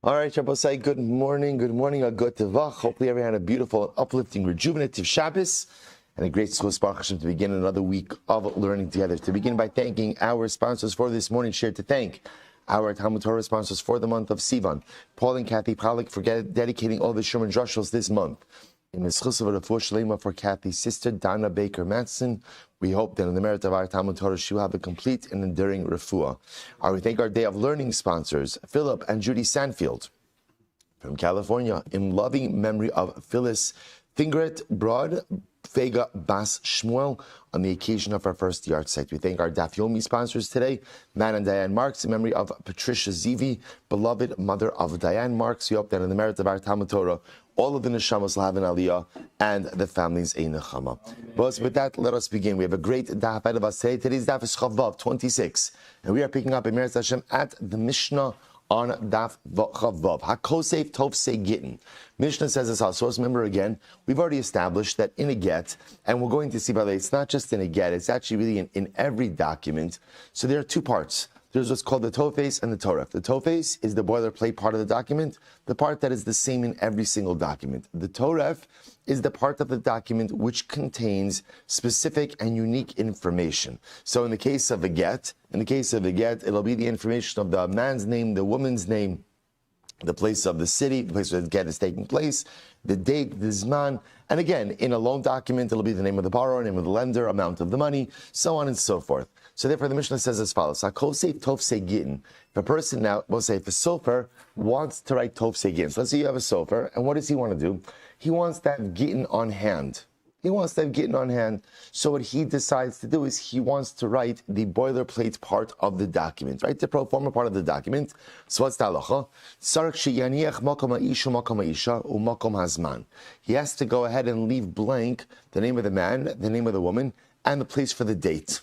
All right, Shabbosai, good morning, a good tevach. Hopefully everyone had a beautiful, uplifting, rejuvenative Shabbos and a great school Baruch Hashem to begin another week of learning together. To begin by thanking our sponsors for this morning, share to thank our Talmud Torah sponsors for the month of Sivan, Paul and Kathy Pollack for dedicating all the Sherman Drushels this month. In the schus of a refuah shlema for Kathy's sister, Dana Baker Matson, we hope that in the merit of our Talmud Torah, she will have a complete and enduring refuah. We thank our Day of Learning sponsors, Philip and Judy Sanfield from California, in loving memory of Phyllis Fingret Broad Vega Bas Shmuel on the occasion of our first yard site. We thank our Daf Yomi sponsors today, Matt and Diane Marks, in memory of Patricia Zivi, beloved mother of Diane Marks. We hope that in the merit of our Talmud Torah, all of the neshamos will have an aliyah and the families a nechama. But with that, let us begin. We have a great daf ahead of us today. Today's daf is Chavav 26, and we are picking up in Meretz Hashem at the Mishnah on daf Chavav. Hakosef Tovsei Gittin. Mishnah says this also. Remember again, we've already established that in a get, and we're going to see by the way, it's not just in a get, it's actually really in every document. So there are two parts. There's what's called the tofes and the toref. The tofes is the boilerplate part of the document, the part that is the same in every single document. The toref is the part of the document which contains specific and unique information. So in the case of a get, it'll be the information of the man's name, the woman's name, the place of the city, the place where the get is taking place, the date, the zman, and again, in a loan document, it'll be the name of the borrower, name of the lender, amount of the money, so on and so forth. So therefore, the Mishnah says as follows: Hakosef Tovsei Gittin. If a person now, we'll say, if a sofer wants to write Tovsei Gittin, so let's say you have a sofer, and what does he want to do? He wants to have Gittin on hand. So what he decides to do is he wants to write the boilerplate part of the document, right? The pro forma part of the document. So what's the halacha? He has to go ahead and leave blank the name of the man, the name of the woman, and the place for the date.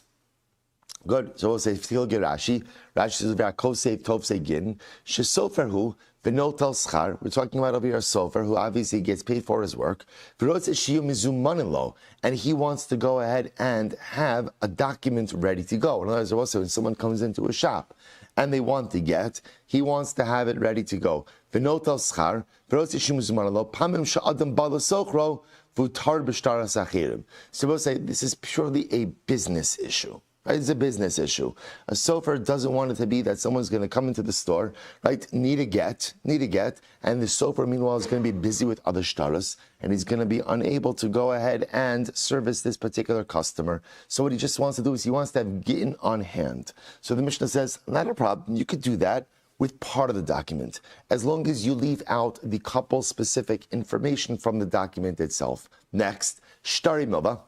Good. So we'll say Rashi. Rashi says V'akosef Tovsei Gittin shesoferhu v'notel schar. We're talking about over here a sofer who obviously gets paid for his work. And he wants to go ahead and have a document ready to go. In other words, also when someone comes into a shop and they want to get, he wants to have it ready to go. V'notel schar v'rotz yeshiyum mizuman pamim sha'adam bala sochro v'utar b'shtar sachirim. So we'll say this is purely a business issue. Right? It's a business issue. A sofer doesn't want it to be that someone's going to come into the store, right? Need a get, and the sofer meanwhile is going to be busy with other shtaras, and he's going to be unable to go ahead and service this particular customer. So what he just wants to do is he wants to have Gittin on hand. So the Mishnah says, not a problem. You could do that with part of the document, as long as you leave out the couple-specific information from the document itself. Next, shtari milva.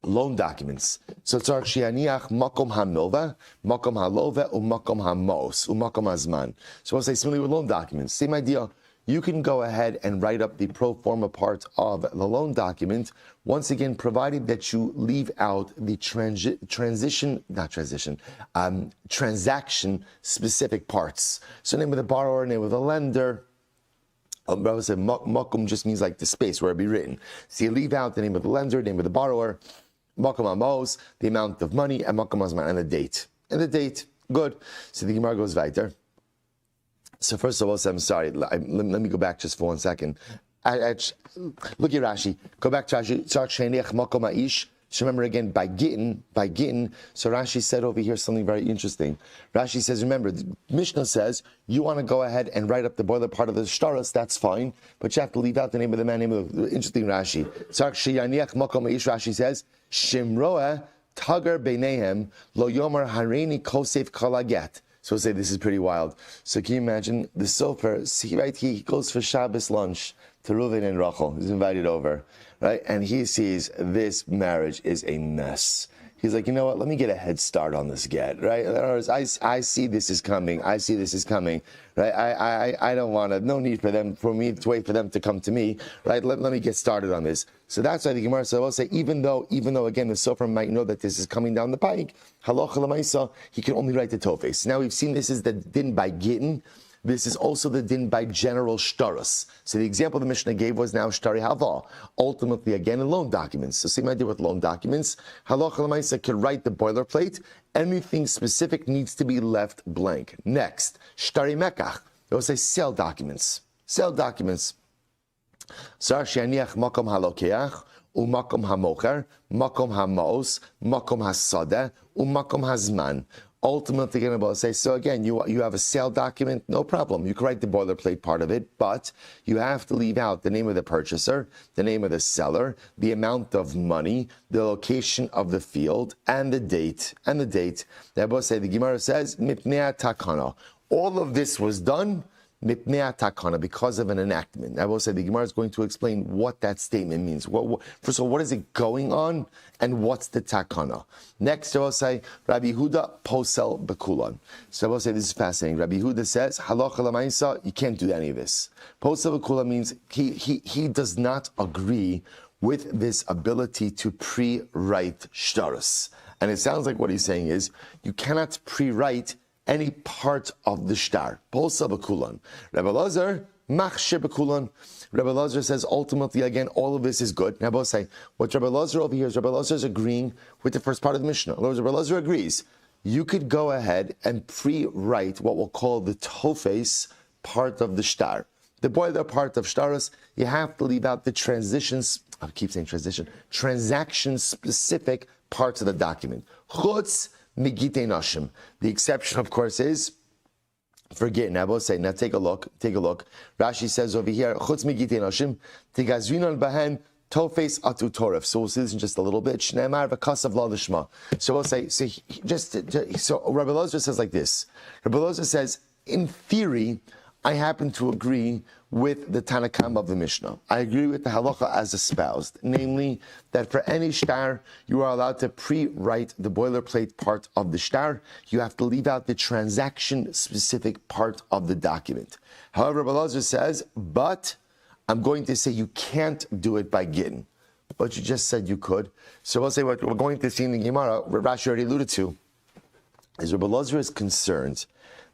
Loan documents. So tzarich shianiach makom hamilva, makom halova, umakom hamos, umakom hazman. So I'll say similarly with loan documents. Same idea. You can go ahead and write up the pro forma part of the loan document. Once again, provided that you leave out the transaction specific parts. So name of the borrower, name of the lender. Rabbi said makom just means like the space where it'd be written. So you leave out the name of the lender, name of the borrower, makom amos, the amount of money, and makom hazman, and the date. Good. So the Gemara goes weiter. So first of all, I'm sorry. Let me go back just for 1 second. Look at Rashi. Go back to Rashi. Tzarich sheiniach makom ha'ish. So remember again, by Gittin. So Rashi said over here something very interesting. Rashi says, remember, the Mishnah says, you want to go ahead and write up the boiler part of the shtaros, that's fine, but you have to leave out the name of the man, name of the interesting Rashi. Rashi says, Shimroa tagar beinehem lo yomer hareini kosef kalaget. So we'll say this is pretty wild. So can you imagine the sofer, he goes for Shabbos lunch to Reuven and Rachel. He's invited over, right? And he sees this marriage is a mess. He's like, you know what? Let me get a head start on this get, right? In other words, I see this is coming. Right? I don't want to. No need for me to wait for them to come to me, right? Let me get started on this. So that's why the Gemara said, I will say, even though again the sofer might know that this is coming down the pike, halacha l'maisa, he can only write the tofes. Now we've seen this is the din by Gittin. This is also the din by general shtaros. So the example the Mishnah gave was now shtari hava. Ultimately, again, in loan documents. So same idea with loan documents. Halacha l'maisa can write the boilerplate. Anything specific needs to be left blank. Next, shtari mekach. They will say sale documents. Sale documents. Sar she'aniach makom halokeach, umakom hamocher, makom hamaos, makom hasadeh, umakom hazman. Ultimately, going to say, so again, you have a sale document, no problem. You can write the boilerplate part of it, but you have to leave out the name of the purchaser, the name of the seller, the amount of money, the location of the field, and the date. The Gemara says, mipnei takana. All of this was done mipnei takana, because of an enactment. I will say the Gemara is going to explain what that statement means. First of all, what is it going on, and what's the takana? Next, I will say Rabbi Yehuda posel bekulan. So I will say this is fascinating. Rabbi Yehuda says halacha l'maisa, you can't do any of this. Posel bekulan means he does not agree with this ability to pre-write shtaros. And it sounds like what he's saying is you cannot pre-write any part of the shtar. Posel bekulan. Rabbi Lazar machshir bekulan. Rabbi Lazar says ultimately again all of this is good. Now both say what Rabbi Lazar over here is Rabbi Lazar is agreeing with the first part of the Mishnah. Rabbi Lazar agrees. You could go ahead and pre-write what we'll call the tofes part of the shtar. The boiler part of shtaros, you have to leave out the transitions. I keep saying transition. Transaction-specific parts of the document. Chutz Gittin nashim. The exception, of course, is for Gittin. I will say, now take a look. Rashi says over here, Chutz Gittin nashim, tigazrinon bahen tofes atu toref. So we'll see this in just a little bit. Shneimar v'kasav la l'shma. So we'll say, so Rabbi Lozer says like this. Rabbi Lozer says, in theory, I happen to agree with the Tanakam of the Mishnah. I agree with the halacha as espoused, namely that for any shtar, you are allowed to pre-write the boilerplate part of the shtar. You have to leave out the transaction-specific part of the document. However, Rabbi Lazar says, but I'm going to say you can't do it by Gittin. But you just said you could. So we'll say what we're going to see in the Gemara, Rashi already alluded to, is Rabbi Lazar is concerned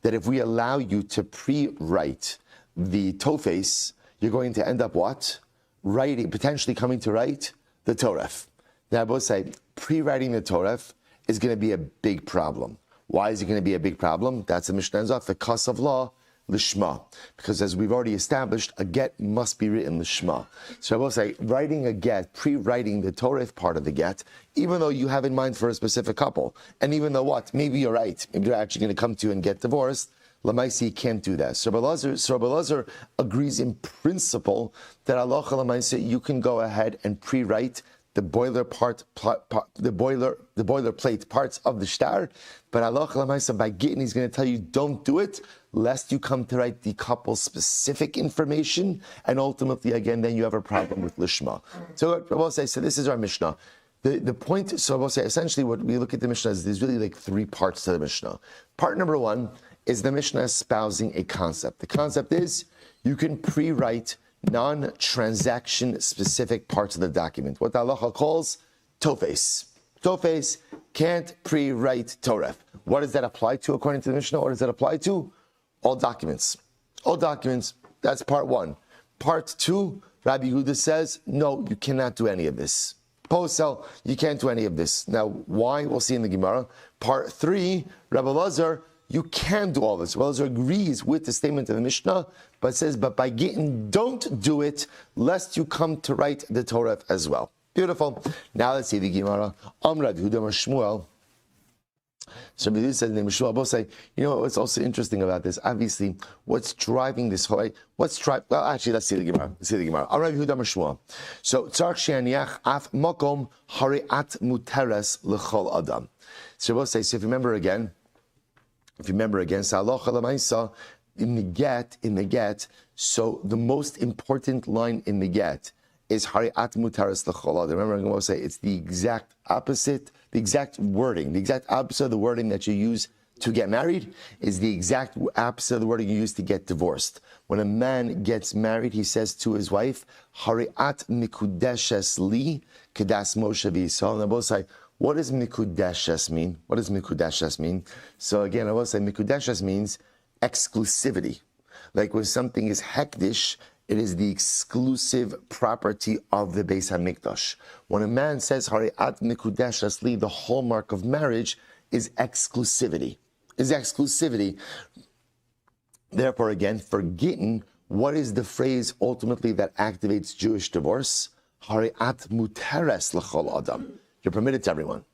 that if we allow you to pre-write the tofes, you're going to end up what? Potentially coming to write the toref. Now I both say, pre-writing the toref is going to be a big problem. Why is it going to be a big problem? That's the Mishnah ends off, the kas of law, l'shma. Because as we've already established, a get must be written l'shma. So I will say, writing a get, pre-writing the toref part of the get, even though you have in mind for a specific couple, and even though maybe you're right, maybe they're actually going to come to you and get divorced, Lamaisi can't do that. So Rabbi Lazar agrees in principle that halacha Lamaisi, you can go ahead and pre-write the boilerplate parts of the shtar, but halacha Lamaisa by Gittin, he's going to tell you don't do it, lest you come to write the couple specific information, and ultimately again then you have a problem with lishma. So I will say, so this is our Mishnah. The point, so I will say essentially what we look at the Mishnah is there's really like three parts to the Mishnah. Part number one is the Mishnah espousing a concept. The concept is you can pre-write non-transaction specific parts of the document. What the halacha calls tofes. Tofes can't pre-write toref. What does that apply to according to the Mishnah? What does that apply to? All documents. All documents. That's part one. Part two, Rabbi Yehuda says, no, you cannot do any of this. Posel, you can't do any of this. Now, why? We'll see in the Gemara. Part three, Rabbi Lazar, you can do all this. Rabbi Lazar agrees with the statement of the Mishnah, but says, but by Gittin, don't do it, lest you come to write the Torah as well. Beautiful. Now let's see the Gemara. Rabbi Shmuel. So Rabbi says, Shmuel both say, you know what's also interesting about this? Obviously, what's driving this whole, well, actually, let's see the Gemara. Rabbi Shmuel. So, tzarch she'aniach af makom hari'at muteres l'chol adam. So both say, so if you remember again, Sa'alocha l'maisa, in the get, so the most important line in the get is hari'at muteres l'chol adam. Remember, I'm going to say it's the exact opposite, the exact opposite of the wording that you use to get married is the exact opposite of the wording you use to get divorced. When a man gets married, he says to his wife, hari'at mikudeshes li kedas Moshe v'Yisrael. And I both say, what does mikudeshes mean? What does mikudeshes mean? So again, I will say mikudeshes means exclusivity. Like when something is hektish, it is the exclusive property of the Beis HaMikdash. When a man says hari'at mikudeshes li, the hallmark of marriage is exclusivity. Therefore, again, for Gittin, what is the phrase ultimately that activates Jewish divorce? Hariat muteres l'chol adam. You're permitted to everyone.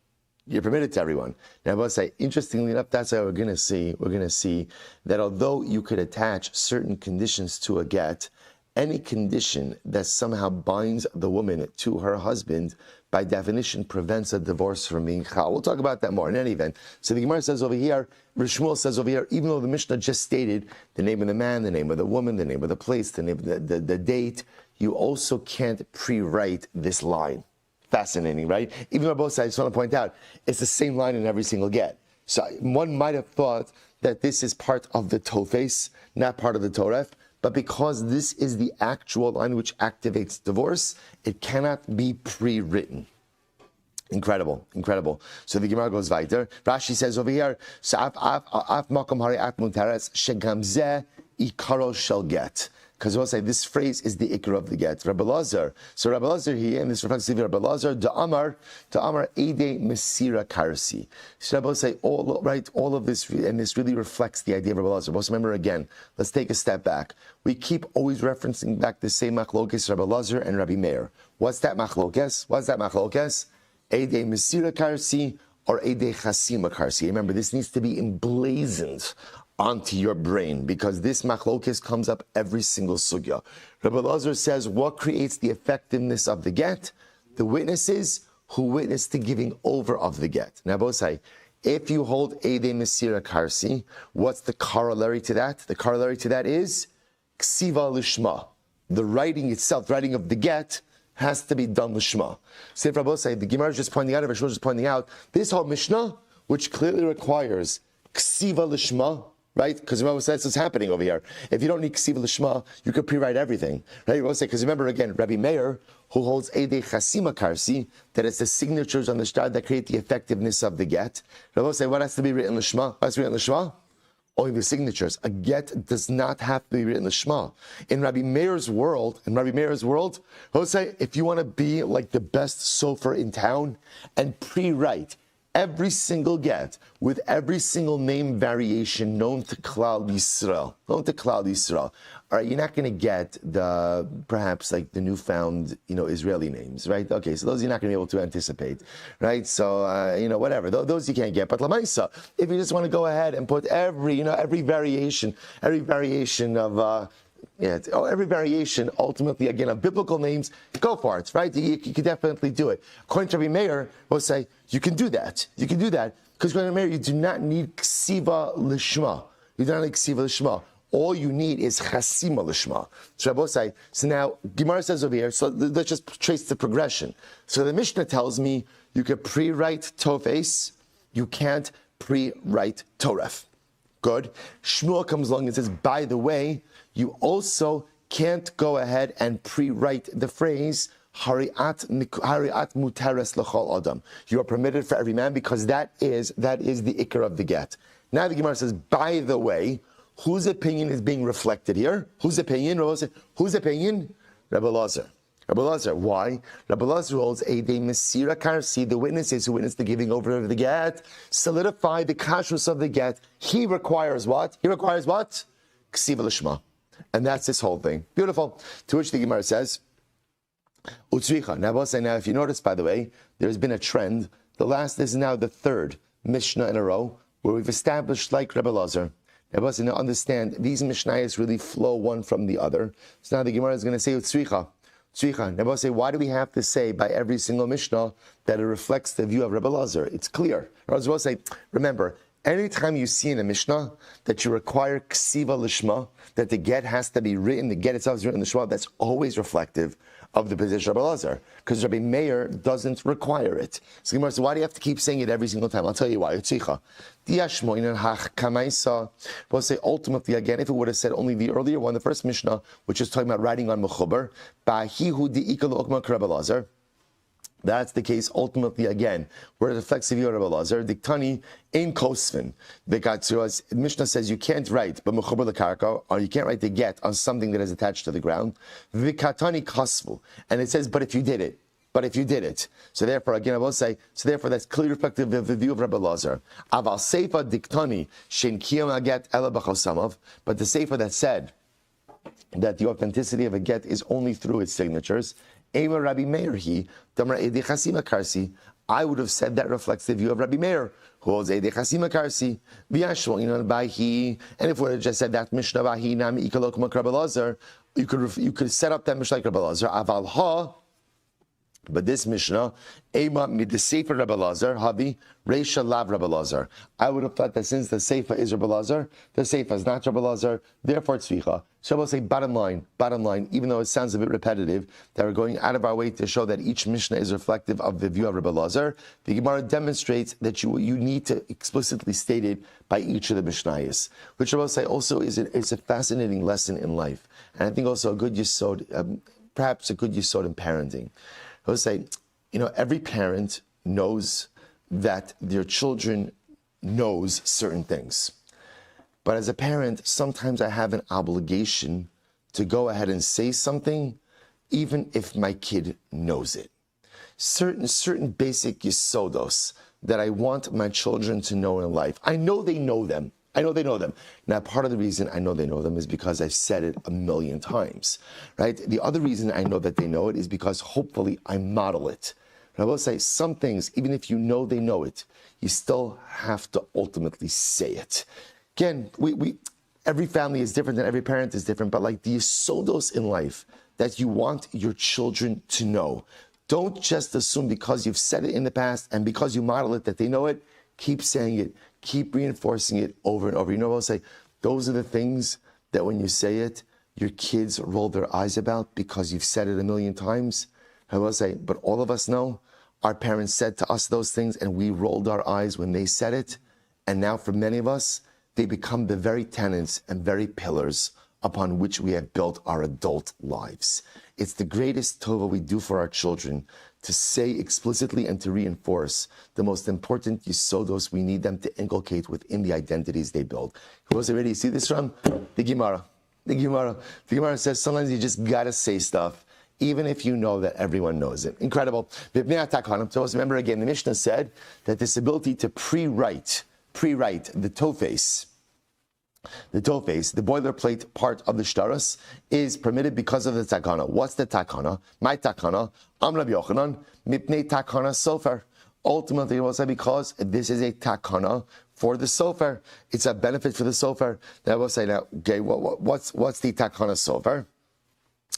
You're permitted to everyone. Now, I will say, interestingly enough, that's how we're going to see that although you could attach certain conditions to a get, any condition that somehow binds the woman to her husband, by definition, prevents a divorce from being chal. We'll talk about that more in any event. So the Gemara says over here, Rabbi Shmuel says over here, even though the Mishnah just stated the name of the man, the name of the woman, the name of the place, the name of the date, you also can't pre-write this line. Fascinating, right? Even though both sides, I just want to point out, it's the same line in every single get. So one might have thought that this is part of the tofes, not part of the toref, but because this is the actual line which activates divorce, it cannot be pre-written. Incredible. So the Gemara goes weiter. Rashi says over here, "Af makom hariat mutares shegam zeh ikaro shel get." Because we'll say this phrase is the ikar of the get. Rabbi Lazar. So Rabbi Lazar here, and this reflects to Rabbi Lazar, Da'amar Ede Mesira Karsi. So Rabbi will say all of this, and this really reflects the idea of Rabbi Lazar. But remember again, let's take a step back. We keep always referencing back the same machlokes, Rabbi Lazar and Rabbi Meir. What's that machlokes? Ede Mesira Karsi or Ede Chasima Karsi. Remember, this needs to be emblazoned onto your brain, because this machlokes comes up every single sugya. Rabbi Lazar says, what creates the effectiveness of the get? The witnesses who witness the giving over of the get. Now, both say, if you hold Eidei Mesira Karsi, what's the corollary to that? The corollary to that is Ksiva Lishma. The writing itself, writing of the get, has to be done Lishma. So if Rabbi say, the Gemara is just pointing out, Rabbi Shmuel is just pointing out, this whole Mishnah, which clearly requires Ksiva Lishma, right? Because remember, that's what's happening over here. If you don't need Ksiva Lishma, you could pre-write everything, right? Because remember again, Rabbi Meir, who holds Eidei Chasima Karsi, that it's the signatures on the shtar that create the effectiveness of the get. Rabbi say, what has to be written Lishma? What has to be written Lishma? Only the signatures. A get does not have to be written Lishma. In Rabbi Meir's world, Rabbi say, if you want to be like the best sofer in town and pre-write every single get with every single name variation known to Klal Yisrael. All right, you're not going to get the, perhaps like the newfound, Israeli names, right? Okay, so those you're not going to be able to anticipate, right? So, whatever. Those you can't get. But Lamaisa, if you just want to go ahead and put every variation of, every variation, ultimately, again, of biblical names, go for it, right? You can definitely do it. According to Rabbi Meir, we'll say, you can do that. Because according to Rabbi Meir, you do not need ksiva lishma. All you need is chasima lishma. So Rabbi say, so now, Gemara says over here, so let's just trace the progression. So the Mishnah tells me you can pre-write tofes, you can't pre-write toref. Good. Shmuel comes along and says, by the way, you also can't go ahead and pre-write the phrase Hariat muteres l'chol adam. You are permitted for every man, because that is the ikar of the get. Now the Gemara says, by the way, whose opinion is being reflected here? Whose opinion? Rabbi Lazar. Why? Rabbi Lazar holds Eidei Mesira Karsi, the witnesses who witness the giving over of the get, solidify the kashrus of the get. He requires what? Ksiva Lishma. And that's this whole thing. Beautiful. To which the Gemara says, Utzricha. Now if you notice, by the way, there's been a trend. This is now the third Mishnah in a row where we've established, like Rabbi Lazar. Now understand, these Mishnayos really flow one from the other. So now the Gemara is going to say Utzricha. Now say, why do we have to say by every single Mishnah that it reflects the view of Rabbi Lazar? It's clear. Rabbi will say, remember, anytime you see in a Mishnah that you require ksiva lishma, that the get has to be written, the get itself is written in the Shema, that's always reflective of the position of Rabbi Lazar, because Rabbi Meir doesn't require it. So Gemara says, why do you have to keep saying it every single time? I'll tell you why. We'll say ultimately, again, if it would have said only the earlier one, the first Mishnah, which is talking about writing on Mechubar, that's the case ultimately again, where it affects the view of Rabbi Lazar. Diktani in Kosvin. The Mishnah says you can't write but mechubar lekarka, or you can't write the get on something that is attached to the ground. Vikatani kasvu, and it says, but if you did it, but if you did it. So therefore, again, I will say, so therefore that's clearly reflective of the view of Rabbi Lazar. Aval seifa diktani shen kiyam aget ela b'chosamav, but the seifa that said that the authenticity of a get is only through its signatures. Ema Rabbi Meir he damar edi chasima karsi. I would have said that reflects the view of Rabbi Meir, who holds edi chasima karsi. V'yashvol inon ba'hi. And if we had just said that Mishnah ba'hi nami ikalok mak Rabbi Lazar, you could set up that Mishnah like Rabbi Lazar. Aval ha. But this Mishnah, Ema mid the Sefer Rabbi Lazar, Havi Reisha Lav Rabbi Lazar. I would have thought that since the Sefer is Rabbi Lazar, the Sefer is not Rabbi Lazar, therefore it's Tzvicha. So I will say bottom line, even though it sounds a bit repetitive, that we're going out of our way to show that each Mishnah is reflective of the view of Rabbi Lazar. The Gemara demonstrates that you need to explicitly state it by each of the Mishnayos, which I will say also it's a fascinating lesson in life, and I think also a good yesod, perhaps a good yesod in parenting. I would say, every parent knows that their children knows certain things. But as a parent, sometimes I have an obligation to go ahead and say something, even if my kid knows it. Certain basic yesodos that I want my children to know in life. I know they know them. Now, part of the reason I know they know them is because I've said it a million times, right? The other reason I know that they know it is because hopefully I model it. And I will say some things, even if you know they know it, you still have to ultimately say it. Again, every family is different and every parent is different, but like the yesodos in life that you want your children to know. Don't just assume because you've said it in the past and because you model it that they know it. Keep saying it. Keep reinforcing it over and over. You know what I'll say? Those are the things that when you say it, your kids roll their eyes about because you've said it a million times. I will say, but all of us know our parents said to us those things and we rolled our eyes when they said it. And now for many of us, they become the very tenets and very pillars upon which we have built our adult lives. It's the greatest tova we do for our children to say explicitly and to reinforce the most important yisodos we need them to inculcate within the identities they build. Who was already see this from? The Gemara. The Gemara says sometimes you just gotta say stuff, even if you know that everyone knows it. Incredible. So remember again, the Mishnah said that this ability to pre-write the tofes, the boilerplate part of the shtaros, is permitted because of the takana. What's the takana? My takana, Rabbi Yochanan, mipnei takana sofer. Ultimately, it was because this is a takana for the sofer. It's a benefit for the sofer. Then I will say now, okay, what's the takana sofer?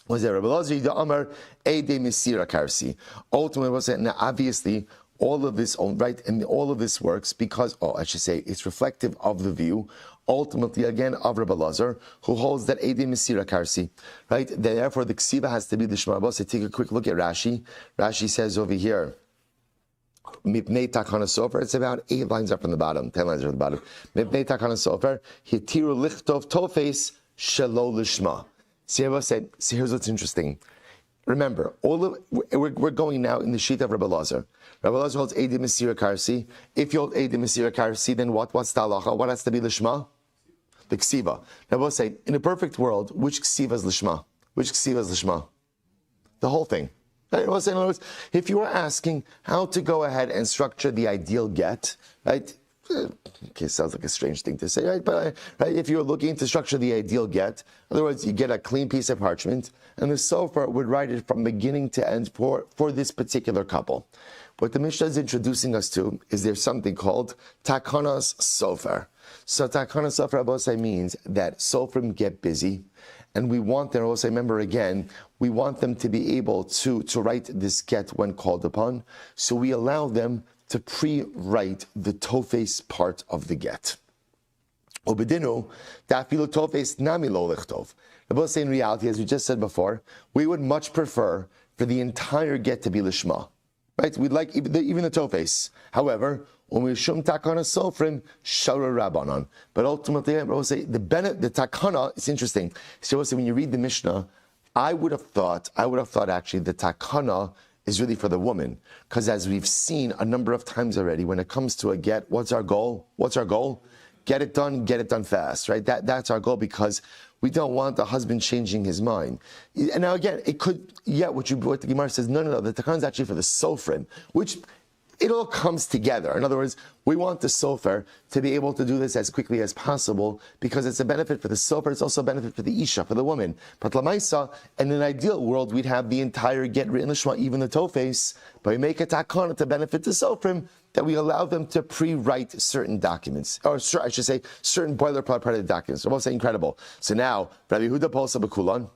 Was there Rabbi Lazar the Amar Eidei Misira Karsi? Ultimately, was it now? Obviously, all of this, right, and all of this works because, it's reflective of the view, ultimately, again, of Rabbi Lazar, who holds that Eidei Misira Karsi, right? Therefore, the ksiva has to be the Shema. So take a quick look at Rashi. Rashi says over here, Mipnei Takana Sofer, it's about 8 lines up from the bottom, 10 lines up from the bottom. Mipnei Takana Sofer, Hitiru Lichtov Tofes Shelo Lishma. See, here's what's interesting. Remember, we're going now in the sheet of Rabbi Lazar. Rabbi Lazar holds Eidei Misira Karsi. If you hold Eidei Misira Karsi, then what's the halacha? What has to be Lishma? The ksiva. Now we'll say, in a perfect world, which ksiva is Lishma? Which ksiva is Lishma? The whole thing. Right? We'll say, in other words, if you were asking how to go ahead and structure the ideal get, right? Okay, sounds like a strange thing to say, right? But if you're looking to structure the ideal get, in other words, you get a clean piece of parchment, and the sofer would write it from beginning to end for this particular couple. What the Mishnah is introducing us to is there's something called takanas sofer. So takanas sofer, Abosai, means that sofrim get busy, and we want them, also remember again, we want them to be able to write this get when called upon, so we allow them to pre-write the tofes part of the get. Obedinu, dafilu tofes nami lo lichtov. Rabbi say in reality, as we just said before, we would much prefer for the entire get to be lishma. Right? We'd like even the tofes. However, when we shum takana sofrim, shara rabbanon. But ultimately, Rabbi say the takana, it's interesting. So when you read the Mishnah, I would have thought actually the takana is really for the woman. Because as we've seen a number of times already, when it comes to a get, what's our goal? Get it done fast, right? That's our goal, because We don't want the husband changing his mind. And now again, it could, what the Gemara says, no, the Takan is actually for the Sofrim, which it all comes together. In other words, we want the sofer to be able to do this as quickly as possible because it's a benefit for the sofer, it's also a benefit for the Isha, for the woman. But Lamaisa, in an ideal world, we'd have the entire get written Lishma, even the Tofes, but we make a takana to benefit the Sofrim, that we allow them to pre-write certain documents, or I should say, certain boilerplate part of the documents. So we'll say incredible. So now, Rabbi Yehuda Polsa B'Kulon,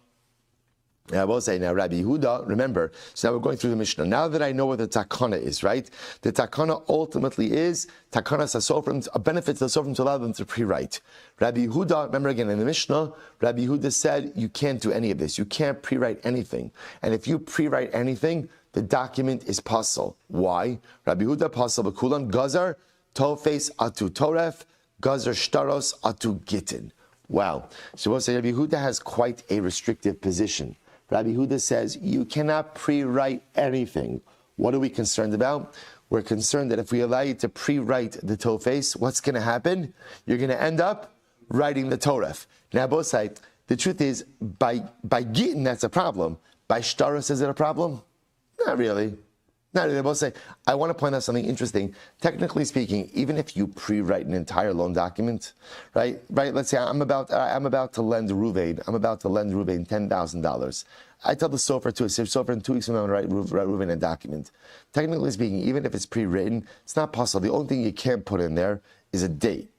I will say now, Rabbi Yehuda, remember, so now we're going through the Mishnah. Now that I know what the takana is, right? The takana ultimately is, takana sasofrim, a benefit to the sofrim to allow them to pre-write. Rabbi Yehuda, remember again in the Mishnah, Rabbi Yehuda said, you can't do any of this. You can't pre-write anything. And if you pre-write anything, the document is pasul. Why? Rabbi Yehuda pasul b'kulan, gazar, tofes atu toref, gazar shtaros atu gittin. Wow. So we'll say Rabbi Yehuda has quite a restrictive position. Rabbi Yehuda says, you cannot pre-write anything. What are we concerned about? We're concerned that if we allow you to pre-write the Tofes, what's going to happen? You're going to end up writing the Toref. Now, both sides, the truth is, by Gittin, that's a problem. By Shtaros, is it a problem? Not really. Not really. They both say, I want to point out something interesting. Technically speaking, even if you pre-write an entire loan document, right? Let's say I'm about to lend Ruvain. I'm about to lend Ruvain $10,000. I tell the sofer in 2 weeks from now, I'm going to write Ruvain a document. Technically speaking, even if it's pre-written, it's not possible. The only thing you can't put in there is a date.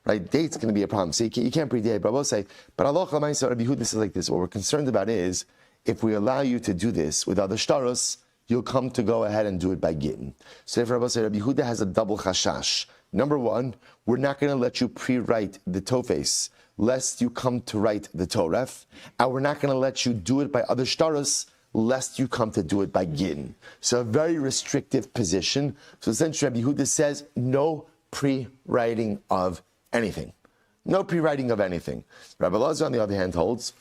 Right? Date's going to be a problem. So you can't pre-date. But I will say, but Allah Chalamayim Rabbi Yehuda, this is like this. What we're concerned about is, if we allow you to do this with other shtaros, you'll come to go ahead and do it by Gittin. So if Rabbi Yehuda has a double chashash. Number one, we're not going to let you pre-write the Tofes, lest you come to write the Toref. And we're not going to let you do it by other shtaros, lest you come to do it by Gittin. So a very restrictive position. So essentially Rabbi Yehuda says, no pre-writing of anything. No pre-writing of anything. Rabbi Lazar, on the other hand, holds,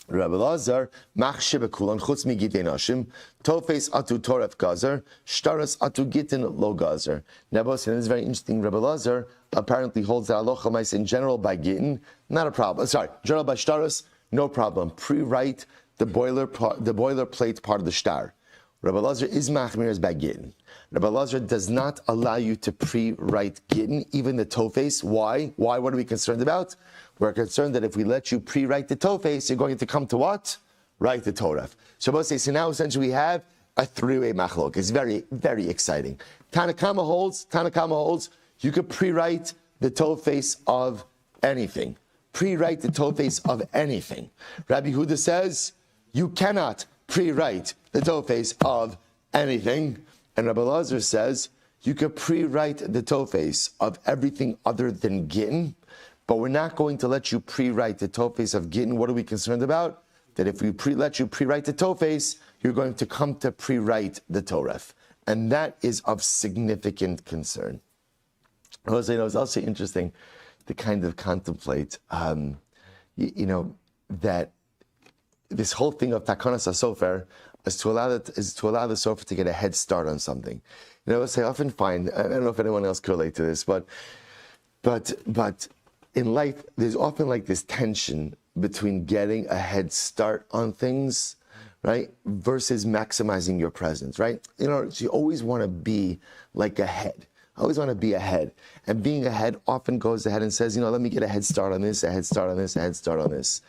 Rabbi Lazar, machshe bekulan chutz mi gittin ashim, tofes atu toref gazer, shtaras atu gittin lo gazer. Now, this is very interesting. Rabbi Lazar apparently holds that aloha mais in general by gittin, not a problem. Sorry, general by shtaras, no problem. Pre-write the boilerplate part of the shtar. Rabbi Lazar is machmir as by gittin. Rabbi Lazar does not allow you to pre-write gittin, even the tofes. Why? What are we concerned about? We're concerned that if we let you pre-write the Tofes, you're going to come to what? Write the Torah. So now essentially we have a three-way machlok. It's very, very exciting. Tanakama holds, you could pre-write the Tofes of anything. Pre-write the Tofes of anything. Rabbi Yehuda says, you cannot pre-write the Tofes of anything. And Rabbi Lazar says, you could pre-write the Tofes of everything other than Gittin. But we're not going to let you pre-write the Tofes of Gittin. What are we concerned about? That if we let you pre-write the Tofes, you're going to come to pre-write the Toref. And that is of significant concern. Jose, it's also interesting to kind of contemplate, that this whole thing of Takanas HaSofer is to allow the sofer to get a head start on something. I often find, I don't know if anyone else can relate to this, but in life, there's often like this tension between getting a head start on things, right, versus maximizing your presence, right? So you always want to be like ahead. I always want to be ahead. And being ahead often goes ahead and says, let me get a head start on this, a head start on this, a head start on this.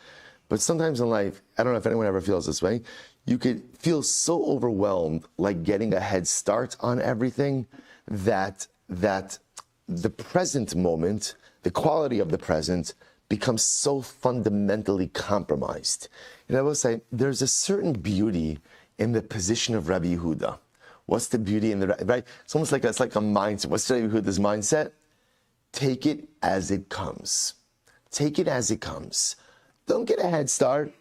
But sometimes in life, I don't know if anyone ever feels this way, you could feel so overwhelmed, like getting a head start on everything, that the present moment, the quality of the present, becomes so fundamentally compromised. And I will say, there's a certain beauty in the position of Rabbi Yehuda. What's the beauty in right? It's almost like it's like a mindset. What's Rabbi Yehuda's mindset? Take it as it comes. Take it as it comes. Don't get a head start.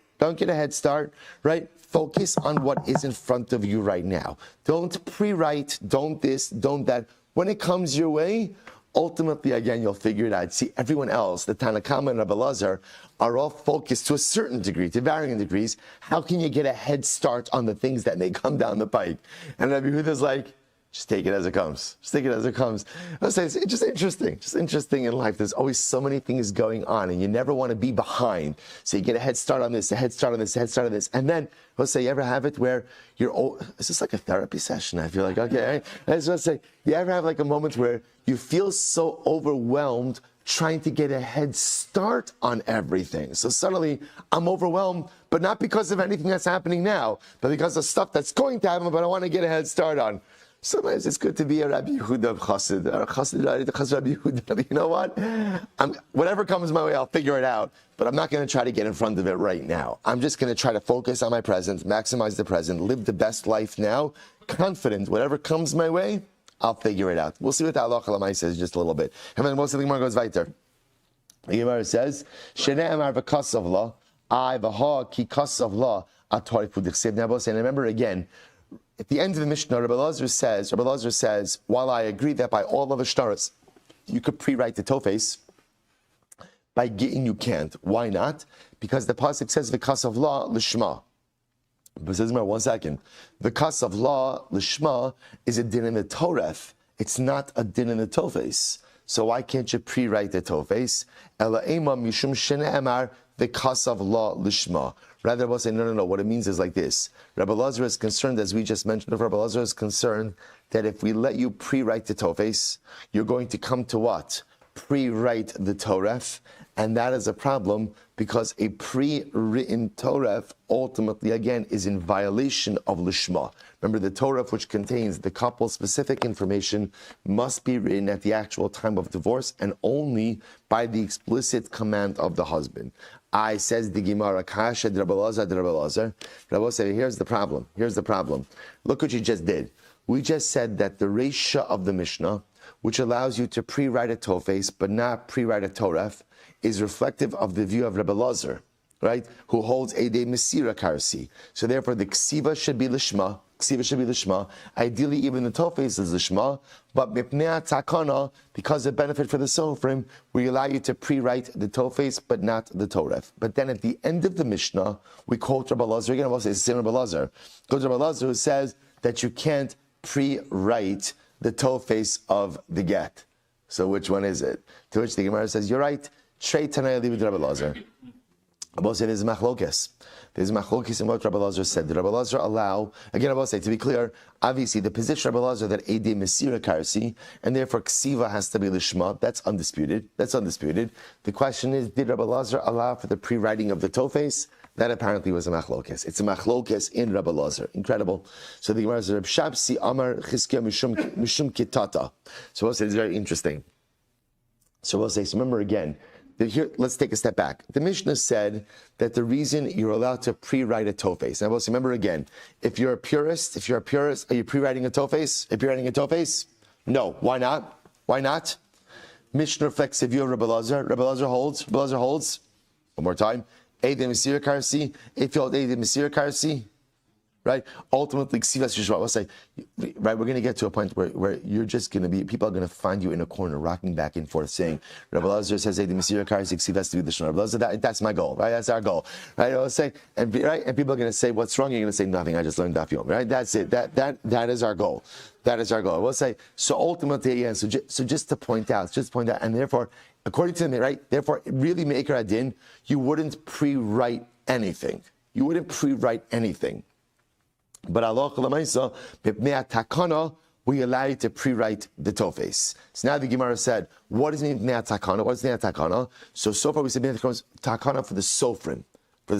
Right? Focus on what is in front of you right now. Don't pre-write, don't this, don't that. When it comes your way, ultimately, again, you'll figure it out. See, everyone else, the Tanakama and Rabbi Lazar, are all focused to a certain degree, to varying degrees. How can you get a head start on the things that may come down the pike? And Rabbi Yehuda's like, Just take it as it comes. Just take it as it comes. I'll say it's just interesting. Just interesting in life. There's always so many things going on, and you never want to be behind. So you get a head start on this, a head start on this, a head start on this. And then, let's say you ever have it where is this like a therapy session? I feel like, okay. I just want to say, you ever have like a moment where you feel so overwhelmed trying to get a head start on everything. So suddenly I'm overwhelmed, but not because of anything that's happening now, but because of stuff that's going to happen, but I want to get a head start on. Sometimes it's good to be a Rabbi Yehuda Chassid, or Chassid Rabbi Yehuda. You know what? Whatever comes my way, I'll figure it out. But I'm not going to try to get in front of it right now. I'm just going to try to focus on my present, maximize the present, live the best life now, confident. Whatever comes my way, I'll figure it out. We'll see what the halacha l'maaseh says just a little bit. And then most of the Gemara goes weiter. The Gemara says, "Shnei amar v'kasav la, I v'ha ki kasav la atorif u'dichsev." Now, and remember again. At the end of the Mishnah, Rabbi Lazar says, while I agree that by all of the shtaras, you could pre-write the tofes, by Gittin you can't. Why not? Because the pasuk says, "V'kas of law l'shma." But says, one second. "V'kas of law l'shma" is a din in the Torah. It's not a din in the tofes. So why can't you pre-write the tofes? Ela ema mishum shene'emar v'kas of law l'shma. Rather, we'll say, no. What it means is like this. Rabbi Lazar is concerned, as we just mentioned, Rabbi Lazar is concerned that if we let you pre-write the tofes, you're going to come to what? Pre-write the Torah. And that is a problem because a pre-written Torah ultimately, again, is in violation of Lishma. Remember, the Torah, which contains the couple's specific information, must be written at the actual time of divorce and only by the explicit command of the husband. I says the Gemara, Kasha Rabbi Lazar. Rabbi said, here's the problem. Look what you just did. We just said that the Reisha of the Mishnah, which allows you to pre-write a tofes but not pre-write a Torah, is reflective of the view of Rabbi Lazar, right? Who holds Eidei Mesira Karsi. So therefore, the Ksiva should be Lishma. Ideally, even the tofes is Lishma. But Mipnei Takana, because of benefit for the Sofrim, we allow you to pre-write the tofes but not the Torah. But then at the end of the Mishnah, we quote Rabbi Lazar again. We'll say it's Rabbi Lazar. Goes Rabbi Lazar who says that you can't pre-write the tofes of the get. So which one is it? To which the Gemara says, you're right. Trey Tanai leave with Rabbi Lazar. Rabbi said there's machlokes. There's machlokes in what Rabbi Lazar said. Did Rabbi Lazar allow, again Rabbi say, to be clear, obviously the position of Rabbi Lazar that Eidei Mesira Karsi, and therefore Ksiva has to be Lishma, that's undisputed. The question is, did Rabbi Lazar allow for the pre-writing of the tofes? That apparently was a machlokes. It's a machlokes in Rabbi Lazar. Incredible. So the Gemara says, Reb Shabsi Amar Chizkiya Mishum Kitata. So we'll say it's very interesting. So we'll say, so remember again, here, let's take a step back. The Mishnah said that the reason you're allowed to pre-write a tofes. Now, remember again, if you're a purist, are you pre-writing a tofes? No. Why not? Mishnah reflects the view of Rabbi Lazar. Rabbi Lazar holds. One more time. Eidei Mesira Karsi. If you hold Eidei Mesira Karsi, right? Ultimately, we'll say, right, we're going to get to a point where you're just going to be, people are going to find you in a corner, rocking back and forth, saying, Rabbi Lazar says, "Hey, the Mesira Karsi Ksivas to be the Shema." Rabbi Lazar, that's my goal, right? That's our goal, right? I'll say, and people are going to say, "What's wrong?" You're going to say, "Nothing. I just learned Daf Yomi." Right? That's it. That is our goal. We'll say, so ultimately, yeah. So just to point out, and therefore, according to them, right? Therefore, really, Me'ikar Adin, you wouldn't pre-write anything. But Allah Lamaisa, Mipnei Takana, we allow you to pre-write the tofes. So now the Gemara said, what does it mean Mipnei Takana? What is Mipnei Takana? So far we said Mipnei Takana for the Sofrim. For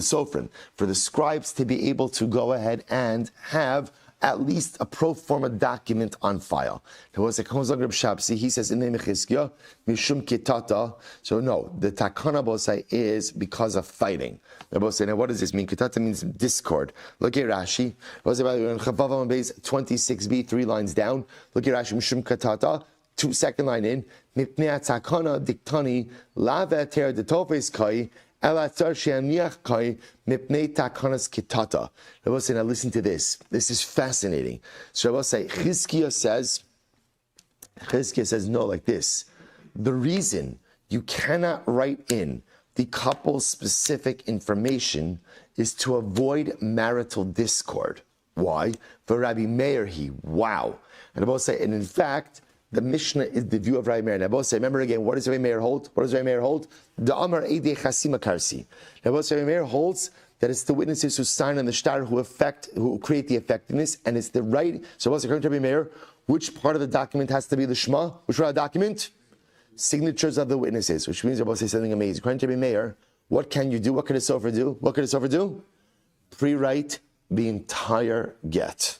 the scribes to be able to go ahead and have at least a pro forma document on file. Now, once it comes on Reb Shabsi, he says in the Mechizkiya, Mishum Kitata. So no, the Takana Bosai is because of fighting. Now what does this mean? Kitata means discord. Look at Rashi. 26b, 3 lines down. Look at Rashi, Mishum Kitata. 2nd line in. Mipnei Takana diktani laveter detofes kai. Now listen to this. This is fascinating. So Rabbi say, Chizkiya says no, like this. The reason you cannot write in the couple's specific information is to avoid marital discord. Why? For Rabbi Meir, wow. And I both say, and in fact, the Mishnah is the view of Rabbi Meir. And I both say, remember again, what does Rabbi Meir hold? What does Rabbi Meir hold? The Amar Eidei Chasima Karsi. Now, both Rabbi Meir holds that it's the witnesses who sign on the shtar who create the effectiveness, and it's the right. So, what's according to Rabbi Meir? Which part of the document has to be the Shema? Which part of the document? Signatures of the witnesses, which means Rabbi say something amazing. According to Rabbi Meir, what can you do? What could a sofer do? What could a sofer do? Pre-write the entire get.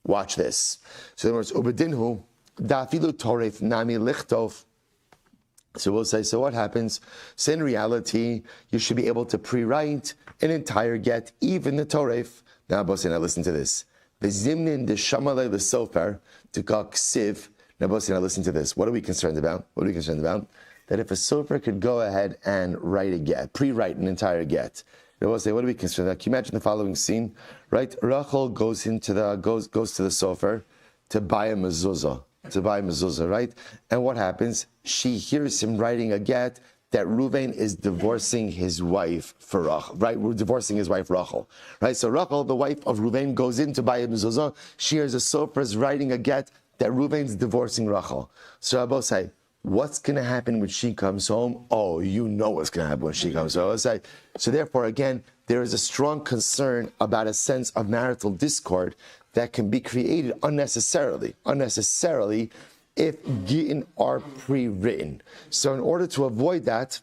Watch this. So in other words, ubedinhu dafilu toref nami lichtov. So we'll say, so what happens? So in reality, you should be able to pre-write an entire get, even the toref. Now, Bosin, now listen to this. V'zimnin deshamalei l'sofer tukak siv. Now, Bosin, now listen to this. What are we concerned about? What are we concerned about? That if a sofer could go ahead and write a get, pre-write an entire get. Now, we'll say, what are we concerned about? Can you imagine the following scene? Right? Rachel goes to the sofer to buy a mezuzah, right? And what happens? She hears him writing a get that Reuven is divorcing his wife for Rachel, right? We're divorcing his wife Rachel, right? So Rachel, the wife of Reuven, goes in to buy a mezuzah. She hears a sofer writing a get that Reuven's divorcing Rachel. So Rabbi say, what's going to happen when she comes home? Oh, you know what's going to happen when she comes home. So therefore, again, there is a strong concern about a sense of marital discord that can be created unnecessarily if Gittin are pre-written. So in order to avoid that,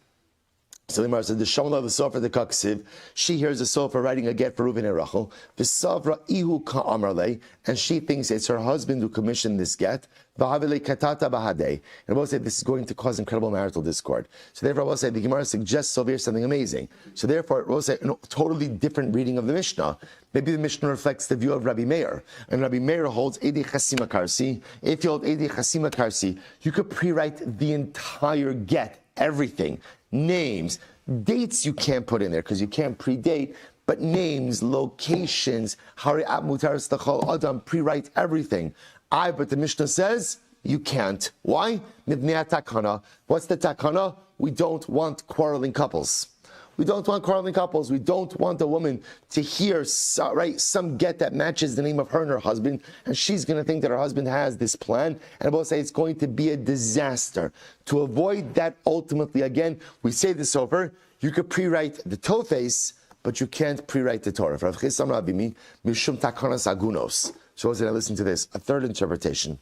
so the Gemara said, the Shomla the Sofer the Kaksiv, she hears the Sofer writing a get for Reuven and Rachel, the Savra Ihu Ka'amarle, and she thinks it's her husband who commissioned this get, V'havile Katata Bahadei. And we'll say this is going to cause incredible marital discord. So therefore, we'll say the Gemara suggests over here something amazing. So therefore, we'll say a totally different reading of the Mishnah. Maybe the Mishnah reflects the view of Rabbi Meir, and Rabbi Meir holds Eidei Chasima Karsi. If you hold Eidei Chasima Karsi, you could pre-write the entire get, everything. Names, dates you can't put in there because you can't predate, but names, locations, hari'at mutaris l'chol adam, pre-write everything. But the Mishnah says you can't. Why? Mibnei takana. What's the takana? We don't want quarreling couples. We don't want quarreling couples. We don't want a woman to hear some get that matches the name of her and her husband, and she's going to think that her husband has this plan, and we'll say it's going to be a disaster. To avoid that, ultimately, again, we say this over, you could pre-write the Tothes, but you can't pre-write the Torah. So I listen to this. A third interpretation,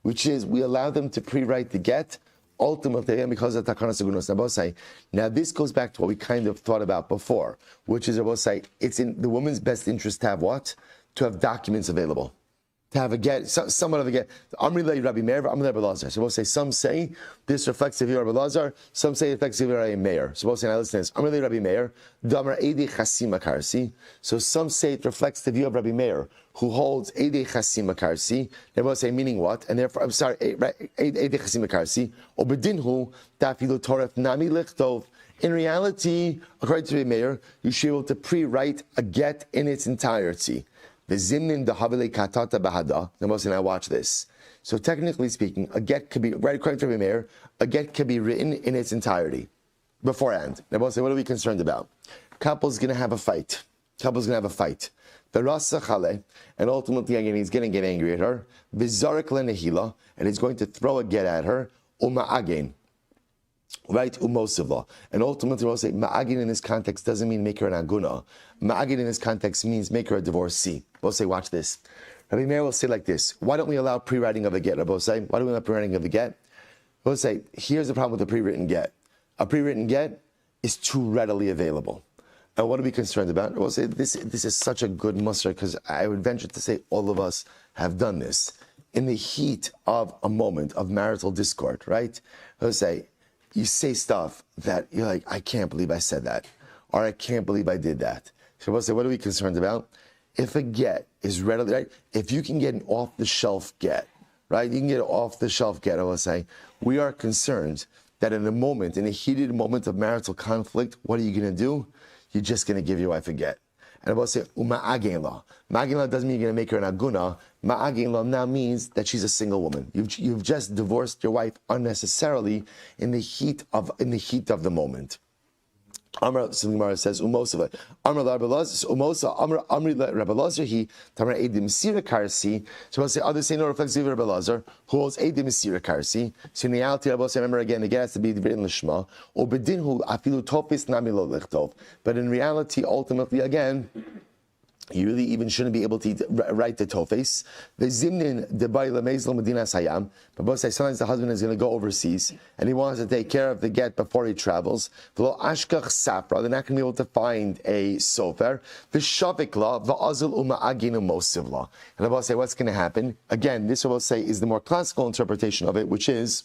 which is we allow them to pre-write the get, ultimately, and because of Takana Segunos Nabosai. Now, this goes back to what we kind of thought about before, which is Nabosai, it's in the woman's best interest to have what? To have documents available. To have a get, somewhat of a get. Amri Rabbi Meir, Amri Rabbi Lazar. So we'll say, some say this reflects the view of Rabbi Lazar, some say it reflects the view of Rabbi Meir. So we'll say, now listen to this. Amri Rabbi Meir, Damar Eidei Chasima Karsi. So some say it reflects the view of Rabbi Meir, who holds Eidei Chasima Karsi. They will say, meaning what? And therefore, I'm sorry, Eidei Chasima Karsi. Obedinhu, Dafilu Toref Nami Lichtov. In reality, according to Rabbi Meir, you should be able to pre-write a get in its entirety. The zimnin the havile katata bahada. Now watch this. So technically speaking, a get could be, right according to Rabbi Meir, a get could be written in its entirety beforehand. Now what are we concerned about? Couple's going to have a fight. The rasa chale, and ultimately again he's going to get angry at her. V'zarek lenehila, and he's going to throw a get at her. Uma'agen. Right, umosivla. And ultimately, we'll say, ma'agin in this context doesn't mean make her an aguna. Ma'agin in this context means make her a divorcee. We'll say, watch this. Rabbi Meir will say like this, why don't we allow pre-writing of a get? Rabbi will say, why don't we allow pre-writing of a get? We'll say, here's the problem with a pre-written get. A pre-written get is too readily available. And what are we concerned about? We'll say, this is such a good muster, because I would venture to say all of us have done this. In the heat of a moment of marital discord, right? We'll say, you say stuff that you're like, I can't believe I said that, or I can't believe I did that. So we'll say, what are we concerned about? If a get is readily, right? If you can get an off-the-shelf get, right? You can get an off-the-shelf get, I will say, we are concerned that in a heated moment of marital conflict, what are you going to do? You're just going to give your wife a get. And I will say, ma'agin la. Ma'agin la doesn't mean you're going to make her an aguna. Ma'agin la now means that she's a single woman. You've just divorced your wife unnecessarily in the heat of the moment. Amr Gemara says Umosava. Amr Rabbi Lazar Umosa Amr Rabbi Lazar he Tamar Edim Sira Karsi. So we'll say others say no reflexive Rabbi Lazar who holds Edim Sira Karsi. So in reality, Rabbi Lazar, remember again, it has to be written Lishma or Bedin who Afilu Tofis Nami Lo Lechtov. But in reality, ultimately again, you really even shouldn't be able to write the tofes. The zimnin debay lemezlo medina sayam. But both say sometimes the husband is going to go overseas and he wants to take care of the get before he travels. V'lo ashkach sapra. They're not going to be able to find a sofer. The shavikla v'azul uma'aginu mosivla. And I will say what's going to happen. Again, this I will say is the more classical interpretation of it, which is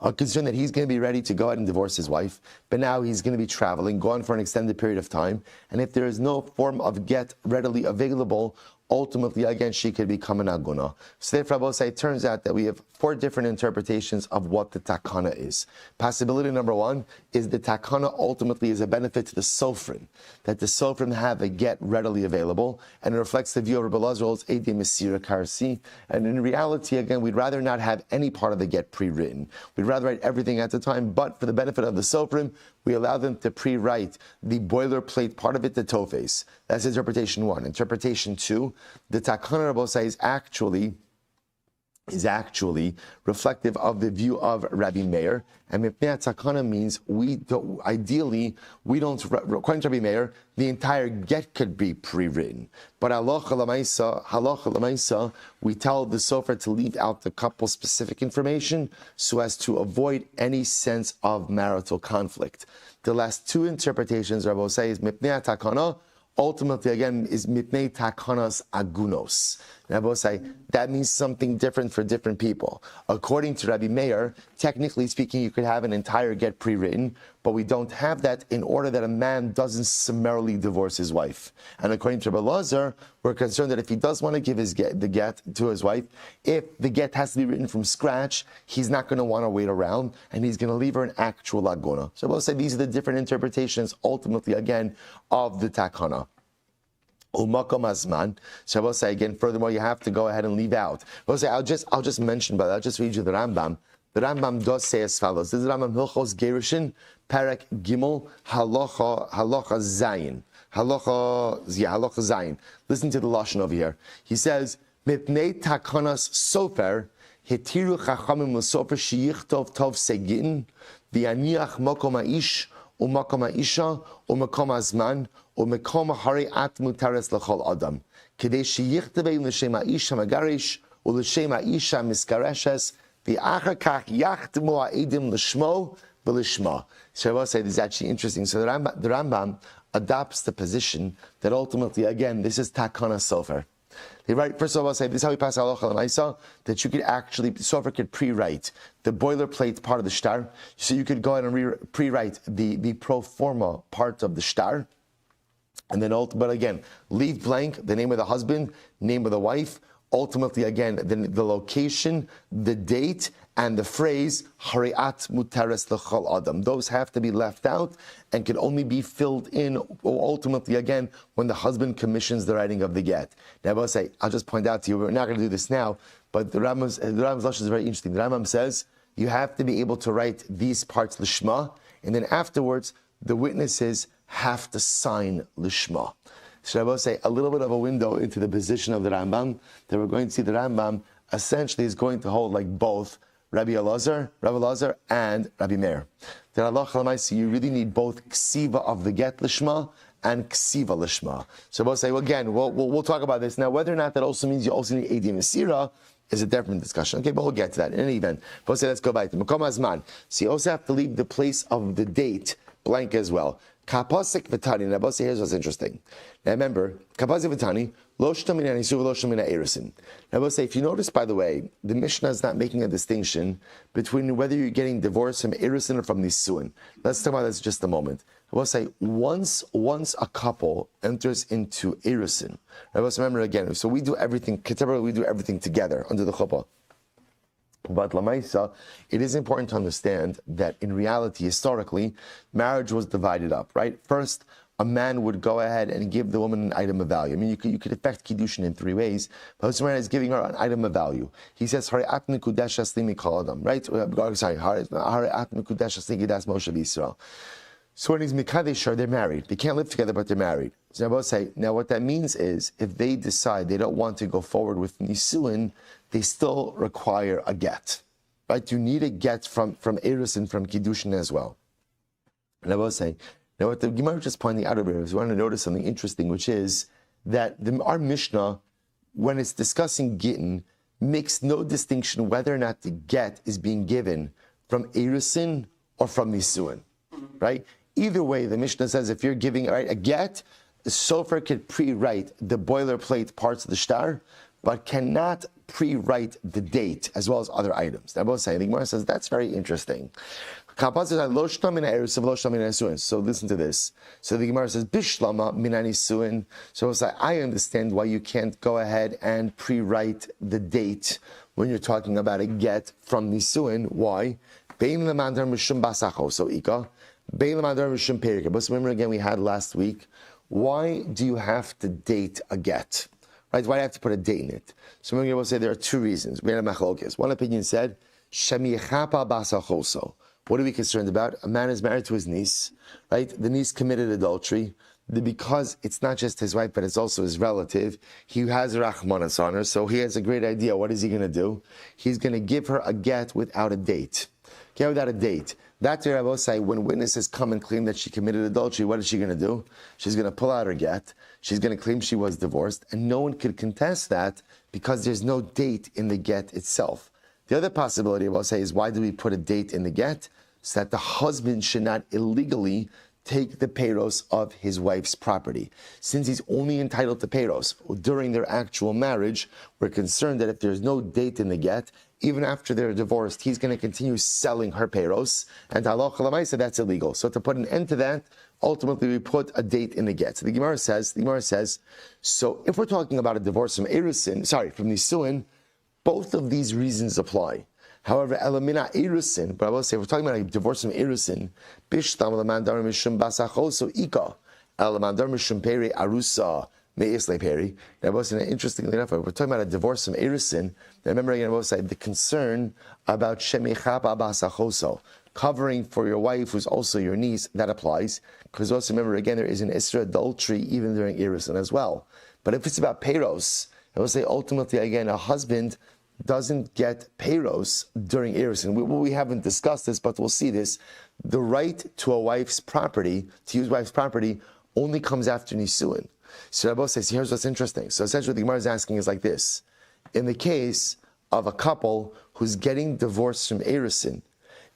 a concern that he's going to be ready to go ahead and divorce his wife, but now he's going to be traveling, gone for an extended period of time, and if there is no form of get readily available, ultimately, again, she could become an aguna. So therefore, Rabbi say, it turns out that we have 4 different interpretations of what the takana is. Possibility number 1 is the takana ultimately is a benefit to the sofrim, that the sofrim have a get readily available, and it reflects the view of Rabbi Lazar's Edim Mesira Karsi. And in reality, again, we'd rather not have any part of the get pre-written. We'd rather write everything at the time, but for the benefit of the sofrim, we allow them to pre-write the boilerplate part of it, the tofes. That's interpretation 1. Interpretation 2, the takana Rabbi say is actually reflective of the view of Rabbi Meir. And mipnei takana means ideally, according to Rabbi Meir, the entire get could be pre-written. But halacha l'maisa, we tell the sofer to leave out the couple specific information so as to avoid any sense of marital conflict. The last 2 interpretations, Rabbi say, is mipnei takana, ultimately, again, is mipnei takanas agunos. And Rabbi say that means something different for different people. According to Rabbi Meir, technically speaking, you could have an entire get pre-written, but we don't have that in order that a man doesn't summarily divorce his wife. And according to Rabbi Lazar, we're concerned that if he does want to give the get to his wife, if the get has to be written from scratch, he's not going to want to wait around, and he's going to leave her an actual agona. So we'll say these are the different interpretations, ultimately, again, of the takana. Umakom azman. So I will say again, furthermore, you have to go ahead and leave out. I will say, I'll just mention, but I'll just read you the Rambam. The Rambam does say as follows. This is Rambam Hilchos Gerushin, Perek Gimel, Halacha Zayin. Halacha Zayin. Listen to the lashon over here. He says, Mipnei takanas sofer, hetiru chachamim l'sofer sheyichtov tov segin, v'yaniach mokom ha'ish, u'makom ha'isha, u'makom ha'zman, u'makom ha'ari'at mutares l'chol adam. Kedei sheyichtavei l'shem ha'ish ha'magarish, u'l'shem ha'isha miskareshes, v'achar kach yachtmu ha'edim l'shmo v'l'shma. So I will say this is actually interesting. So the Rambam adopts the position that ultimately, again, this is takana sofer. They write, first of all, I'll say this is how we pass halacha l'maisa, that you could actually, sofer could pre-write the boilerplate part of the shtar. So you could go ahead and pre-write the pro forma part of the shtar. And then, but again, leave blank the name of the husband, name of the wife, ultimately, again, the location, the date, and the phrase, Hari'at Muteres L'chol Adam. Those have to be left out and can only be filled in, ultimately, again, when the husband commissions the writing of the get. Now, I'll just point out to you, we're not going to do this now, but the Rambam's lashon is very interesting. The Rambam says, you have to be able to write these parts Lishma, and then afterwards, the witnesses have to sign Lishma. So I will say a little bit of a window into the position of the Rambam, that we're going to see the Rambam essentially is going to hold like both Rabbi Elazar, and Rabbi Meir. That Allah Chalamaisi, you really need both ksiva of the get lishma and ksiva lishma. So we'll say, well, again, we'll talk about this. Now, whether or not that also means you also need Edim Mesira is a different discussion. Okay, but we'll get to that in any event. We'll say, let's go back to Makom Azman. So you also have to leave the place of the date blank as well. Kapasik v'tani. Now, here's what's interesting. Now, remember, kapasik v'tani, lo shtamina nisu v'lo shtamina erisin. Now, we'll say, if you notice, by the way, the Mishnah is not making a distinction between whether you're getting divorced from erisin or from nisuin. Let's talk about this just a moment. I will say, once a couple enters into erisin, I will remember again, so we do everything, we do everything together under the chuppah. But Lamaisa, it is important to understand that in reality, historically, marriage was divided up, right? First, a man would go ahead and give the woman an item of value. I mean, you could effect Kiddushin in 3 ways, but Hussein is giving her an item of value. He says, Hari'at mikudesh aslimi kol adam, right? Sorry, Hari'at mikudesh aslimi das Moshe Yisrael. So when he's mikadeshar, they're married. They can't live together, but they're married. So Rabbi say, now what that means is, if they decide they don't want to go forward with nisuin, they still require a get. Right? You need a get from Eris and from Kiddushin as well. And I will say, now what the Gemara is just pointing out over here is we want to notice something interesting, which is that our Mishnah, when it's discussing Gittin, makes no distinction whether or not the get is being given from Erisin or from Nisuin, right? Either way, the Mishnah says if you're giving a get, the sofer could pre-write the boilerplate parts of the shtar, but cannot pre-write the date as well as other items. The Gemara says that's very interesting. So listen to this. So the Gemara says, Bishlama minanisuin. So it's like, I understand why you can't go ahead and pre-write the date when you're talking about a get from nisuin. Why? But remember again, we had last week, why do you have to date a get? Right? Why do you have to put a date in it? So we're going to say there are two reasons. We had a machlokes. One opinion said, Shemichapa basachoso. What are we concerned about? A man is married to his niece, right? The niece committed adultery. Because it's not just his wife, but it's also his relative, he has rachmanas on her, so he has a great idea. What is he going to do? He's going to give her a get without a date. Get without a date. That's where I will say, when witnesses come and claim that she committed adultery, what is she going to do? She's going to pull out her get. She's going to claim she was divorced, and no one could contest that because there's no date in the get itself. The other possibility I will say is, why do we put a date in the get? So that the husband should not illegally take the peiros of his wife's property. Since he's only entitled to peiros during their actual marriage, we're concerned that if there's no date in the get, even after they're divorced, he's going to continue selling her peiros, and halacha l'maaseh, that's illegal. So to put an end to that, ultimately we put a date in the get. So the Gemara says, so if we're talking about a divorce from from Nisuin, both of these reasons apply. However, elamina erusin, but I will say, if we're talking about a divorce from erusin, bishtam elamandar mishum basachoso ika, elamandar mishum peri arusa meisle peri. Now, I will say, interestingly enough, if we're talking about a divorce from erusin, remember again, I will say, the concern about shemichapa basachoso, covering for your wife who's also your niece, that applies. Because also remember again, there is an isra adultery even during erusin as well. But if it's about peiros, I will say, ultimately again, a husband doesn't get peiros during erusin. And we haven't discussed this, but we'll see this. The right to a wife's property, to use wife's property, only comes after nisuin. So Rabbi says, here's what's interesting. So essentially what the Gemara is asking is like this. In the case of a couple who's getting divorced from erusin,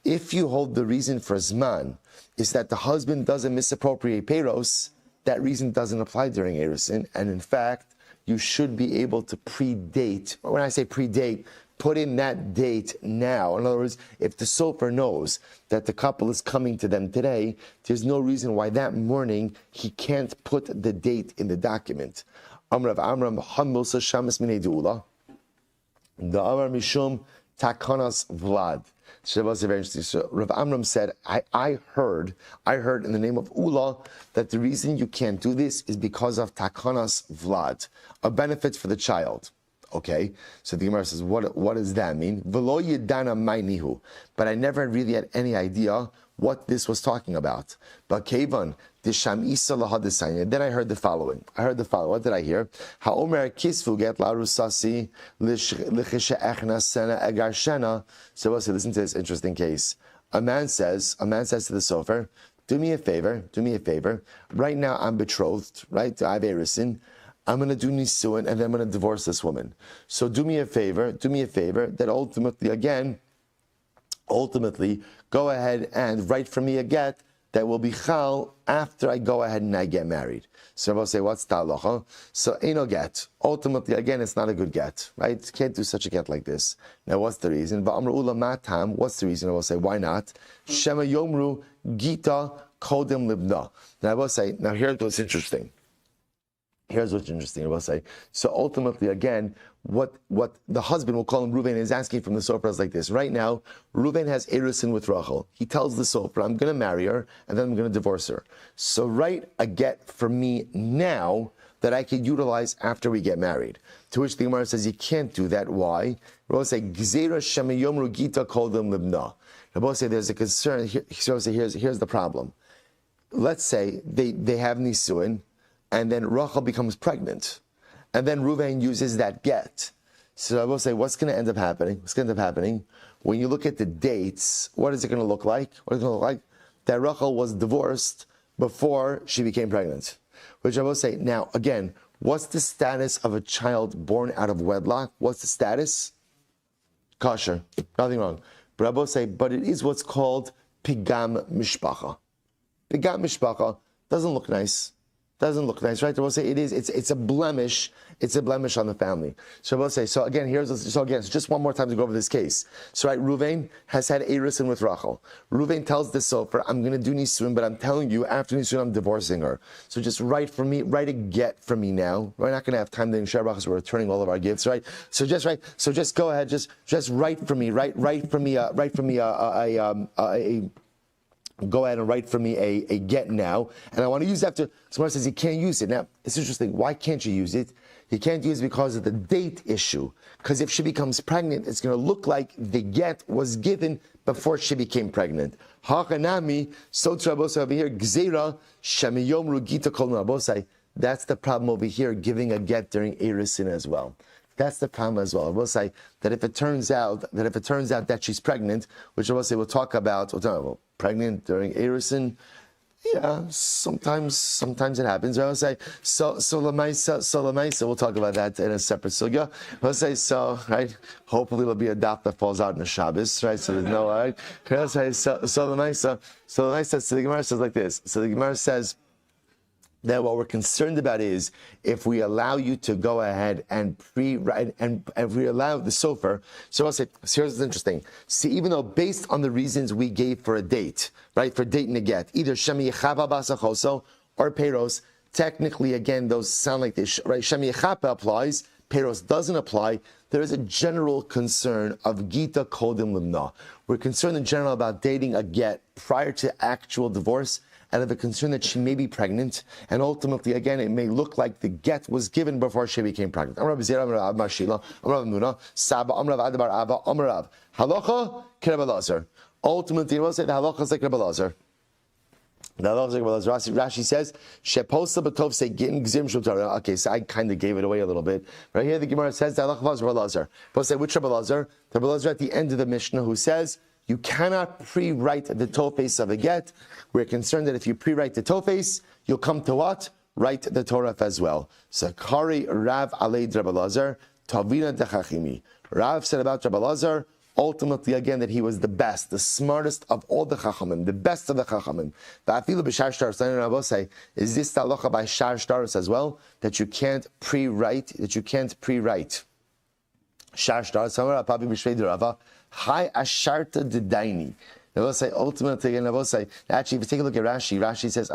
if you hold the reason for zman is that the husband doesn't misappropriate peiros, that reason doesn't apply during erusin. And in fact, you should be able to predate, or when I say predate, put in that date now. In other words, if the sofer knows that the couple is coming to them today, there's no reason why that morning he can't put the date in the document. Amrav Amram Hamilsa Shamas Minei Deula. The Amar Mishum Takanas Vlad. So Rav Amram said, I heard in the name of Ula that the reason you can't do this is because of Takanas Vlad, a benefit for the child. Okay, so the Gemara says, what does that mean? V'lo yedana ma'nihu, but I never really had any idea what this was talking about. But Kevan, Disham Isa lahadisanya. Then I heard the following. What did I hear? Ha'omer kisvu get larusasi l'chisha echna sena egar shena. So listen to this interesting case. A man says to the sofer, do me a favor. Right now I'm betrothed, right? I have erisin. I'm going to do nisuin and then I'm going to divorce this woman. So do me a favor that ultimately go ahead and write for me a get that will be chal after I go ahead and I get married. So I'll say, what's ta'alacha? So ain't no get. Ultimately, again, it's not a good get, right? Can't do such a get like this. Now, what's the reason? Va'amru ula matam. What's the reason? I will say, why not? Shema yomru gita kodem libna. Now I will say, now here's what's interesting. I will say. So ultimately, again, what the husband, will call him Reuven, is asking from the sofer is like this. Right now, Reuven has erusin with Rachel. He tells the sofer, I'm going to marry her, and then I'm going to divorce her. So write a get for me now that I could utilize after we get married. To which the Gemara says, you can't do that. Why? Rabbi say, Gzeira Shema Yomru Gita Kodem Libna. Rabbi say, there's a concern. Here's the problem. let's say they have Nisuin, and then Rachel becomes pregnant, and then Reuven uses that get. So I will say, what's going to end up happening? What's going to end up happening? When you look at the dates, what is it going to look like? What is it going to look like? That Rachel was divorced before she became pregnant. Which I will say, now, again, what's the status of a child born out of wedlock? What's the status? Kosher. Nothing wrong. But I will say, but it is what's called pigam mishpacha. Pigam mishpacha doesn't look nice. Doesn't look nice, right? I will say it's a blemish. It's a blemish on the family. So I will say, so just one more time to go over this case. So right, Reuven has had Erusin with Rachel. Reuven tells the Sofer, I'm going to do Nisuin, but I'm telling you, after Nisuin, I'm divorcing her. So just write a get for me now. We're not going to have time to share brachas. We're returning all of our gifts, right? So just go ahead, just write for me, go ahead and write for me a get now. And I want to use that to, someone says you can't use it. Now, it's interesting. Why can't you use it? You can't use it because of the date issue. Because if she becomes pregnant, it's going to look like the get was given before she became pregnant. Hachanami, so over here, Gzeira, Shemiyomru Gita Kol Rabosai. That's the problem over here, giving a get during Erusin as well. That's the problem as well. I will say that if it turns out that she's pregnant, which I will say we'll talk about pregnant during Erusin, yeah, sometimes it happens. I will say so Lamaisa. We'll talk about that in a separate sugya. I'll say so, right? Hopefully it'll be a daf that falls out in the Shabbos, right? So there's no right. I'll say so Lamaisa. So the Gemara says like this. So the Gemara says that what we're concerned about is if we allow you to go ahead and pre-write, and if we allow the sofer, so I'll say, so here's what's interesting. See, even though based on the reasons we gave for a date, right, for date neget, either Shemi Yechava Basachoso or Peros, technically, again, those sound like this, right? Shemi Yechapa applies, Peros doesn't apply. There is a general concern of Gita Kodim Limna. We're concerned in general about dating a get prior to actual divorce, out of the concern that she may be pregnant, and ultimately, again, it may look like the get was given before she became pregnant. Amrav Zera, Amrav Mashila, Amrav Nuna, Saba, Amrav Adabar Ava, Amrav. Halacha, Rabbi Lazar. Ultimately, we'll say the halacha is like Rabbi Lazar. The halacha is like Rabbi Lazar. Rashi says, Sheposa Batov say Gittin Gzim Shultara. Okay, so I kind of gave it away a little bit. Right here, the Gemara says the halacha is Rabbi Lazar. But say which Rabbi Lazar? The Rabbi Lazar at the end of the Mishnah who says, you cannot pre-write the tofes of a get. We're concerned that if you pre-write the tofes, you'll come to what? Write the Torah as well. So Kari Rav Alei Rabbi Lazar, Tavina Dechachimi. Rav said about Rabbi Lazar, ultimately again that he was the best, the smartest of all the Chachamim, the best of the Chachamim. Va'afilu b'shar shtaros, Rabbi say, is this the halacha by shar shtaros as well? That you can't pre-write, Shar shtaros, Samar Apabi b'shvei Rava, Hi Asharta Dedaini. I will say ultimately, and I will say actually, if you take a look at Rashi, Rashi says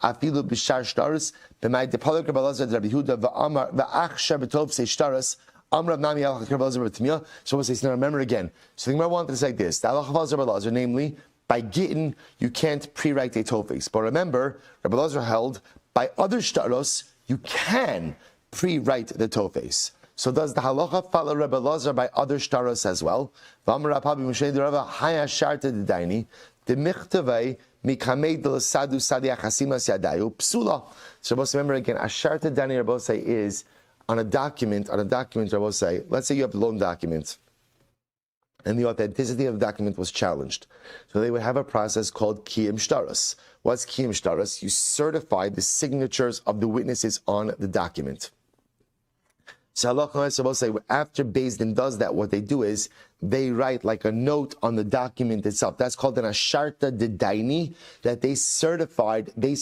Afilu b'shar shtaros b'may depaluk Rabbi Lazar Rabbi Huda v'amar v'achshar b'tov say shtaros amrav nami alach Rabbi Lazar b'tmiya. So we'll say, now remember again. So the Gemara wanted to say this: the alach of Rabbi Lazar, namely by Gittin, you can't pre-write a tofes. But remember, Rabbi Lazar held by other shtaros you can pre-write the tofes. So does the halacha follow Rabbi Lazar by other shtaros as well? So most remember again, asharta dani Rabbi say is on a document. Rabbi say, let's say you have a loan document, and the authenticity of the document was challenged. So they would have a process called kiyum shtaros. What's kiyum shtaros? You certify the signatures of the witnesses on the document. So halacha say after Beis Din does that, what they do is they write like a note on the document itself. That's called an asharta dedaini, that they certified the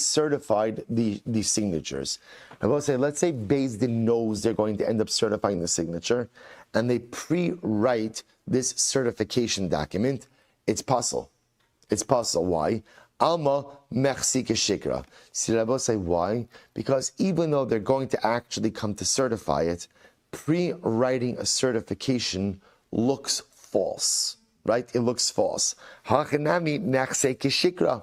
signatures. I will say, let's say Beis Din knows they're going to end up certifying the signature, and they pre-write this certification document. It's possible. Why? Alma mechsi keshikra. See, Rabbi say why? Because even though they're going to actually come to certify it, pre-writing a certification looks false, right? It looks false. Hachanami mechse keshikra.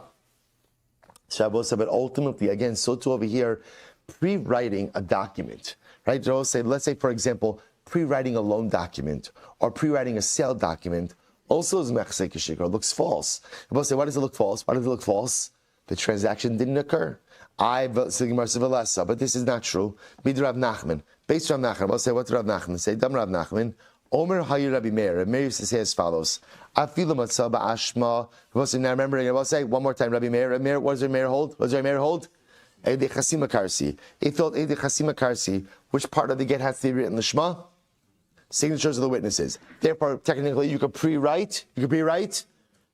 So Rabbi say, but ultimately, again, so too over here, pre-writing a document, right? Rabbi say, let's say, for example, pre-writing a loan document or pre-writing a sale document also is mechse keshikra, looks false. Rabbi say, why does it look false? The transaction didn't occur. But this is not true. Bid Rav Nachman. Based on Rav Nachman, I'll say, what did Rav Nachman say? Dam Rav Nachman. Omer Hayu Rabbi Meir. Rabbi Meir used to say as follows. Afilu matzah ba'ashma. Now remember, I will say one more time. Rabbi Meir. What does Rabbi Meir hold? What does Rabbi Meir hold? Eidei Chasima Karsi. If felt Eidei Chasima Karsi, which part of the get has to be written Lishma? Signatures of the witnesses. Therefore, technically, you could pre-write.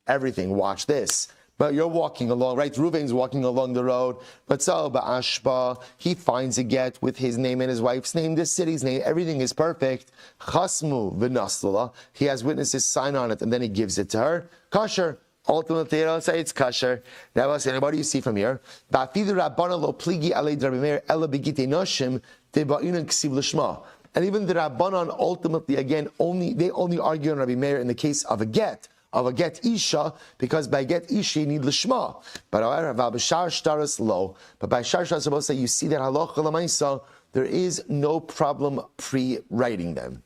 Everything. Watch this. But you're walking along, right? Reuven's walking along the road. But Ashba, he finds a get with his name and his wife's name, this city's name. Everything is perfect. Chasmu v'naslala. He has witnesses sign on it, and then he gives it to her. Kosher. Ultimately, I'll say it's kosher. Now, what do you see from here? And even the Rabbanon ultimately, again, they only argue on Rabbi Meir in the case of a get isha, because by get isha you need lishma. But however, by shar shtaras low. But by shar shtaras, say you see that halacha lamaisa, there is no problem pre-writing them.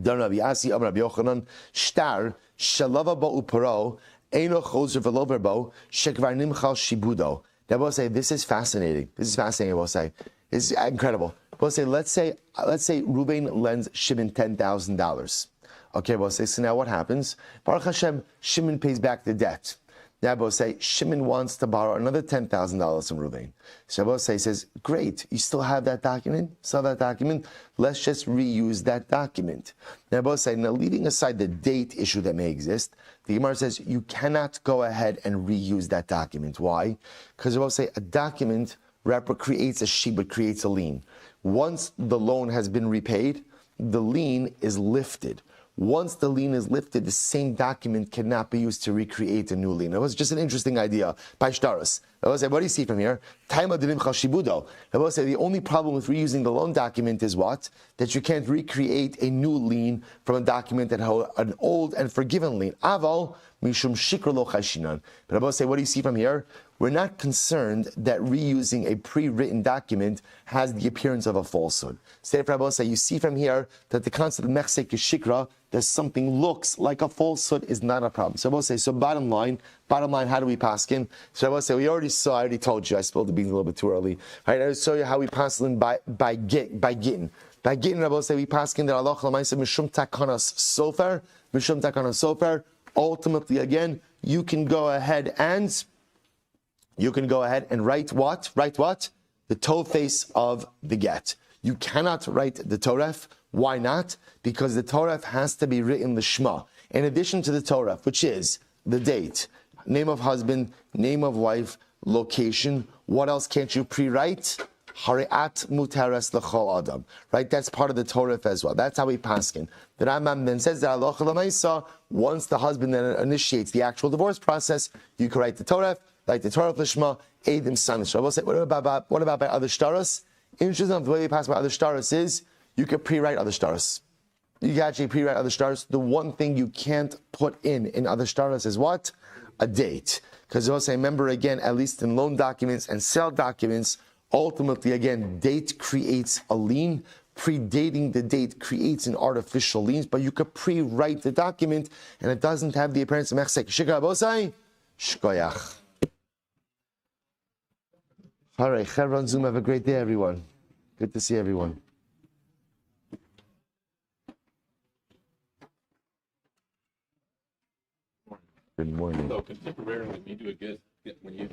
Dan Rabbi Asi, Rabbi Yochanan, shtar shalava ba'u paro eino choser v'lover bo shekvar nimchal shibudo. Now we'll say this is fascinating. We'll say it's incredible. We'll say let's say Reuben lends Shimon $10,000. Okay, we'll say, so now what happens? Baruch Hashem, Shimon pays back the debt. Now we'll say, Shimon wants to borrow another $10,000 from Reuben. So we'll say, he says, great, you still have that document? Let's just reuse that document. Now we'll say, now leaving aside the date issue that may exist, the Gemara says, you cannot go ahead and reuse that document. Why? Because we'll say, a document creates a shibud, creates a lien. Once the loan has been repaid, the lien is lifted. Once the lien is lifted, the same document cannot be used to recreate a new lien. It was just an interesting idea by Shtaros. I will say, what do you see from here? I will say the only problem with reusing the loan document is what? That you can't recreate a new lien from a document that had an old and forgiven lien. Aval mishum shikra lo chashinan. But I will say, what do you see from here? We're not concerned that reusing a pre-written document has the appearance of a falsehood. So if Rabbi say, you see from here that the concept of mechsek shikra, that something looks like a falsehood, is not a problem. So Rabbi say, so bottom line, how do we paskin? So Rabbi say, I already told you, I spilled the beans a little bit too early. Right, I show you how we paskin by Gittin. By Gittin, Rabbi say, we paskin that Allah l'maisa mishum takanas sofer. Ultimately, again, you can go ahead and write what? The toe face of the get. You cannot write the Torah. Why not? Because the Torah has to be written the Shema. In addition to the Torah, which is the date, name of husband, name of wife, location. What else can't you pre-write? Hariat mutaras l'chol adam. Right? That's part of the Torah as well. That's how we paskin. The Rambam then says that halacha l'maisa, once the husband then initiates the actual divorce process, you can write the Torah, like the Torah Lishma, Eidim Sanish. I will say, what about by other shtaros? Interesting enough, the way we pass by other shtaros is you can pre-write other shtaros. You can actually pre-write other shtaros. The one thing you can't put in other shtaros is what? A date. Because I will say, remember again, at least in loan documents and sale documents, ultimately again, date creates a lien. Predating the date creates an artificial lien, but you could pre-write the document and it doesn't have the appearance of mechsek. Shikra bosai, shkoyach. All right, Chevron Zoom, have a great day, everyone. Good to see everyone. Good morning. So contemporarily, when you do a get when you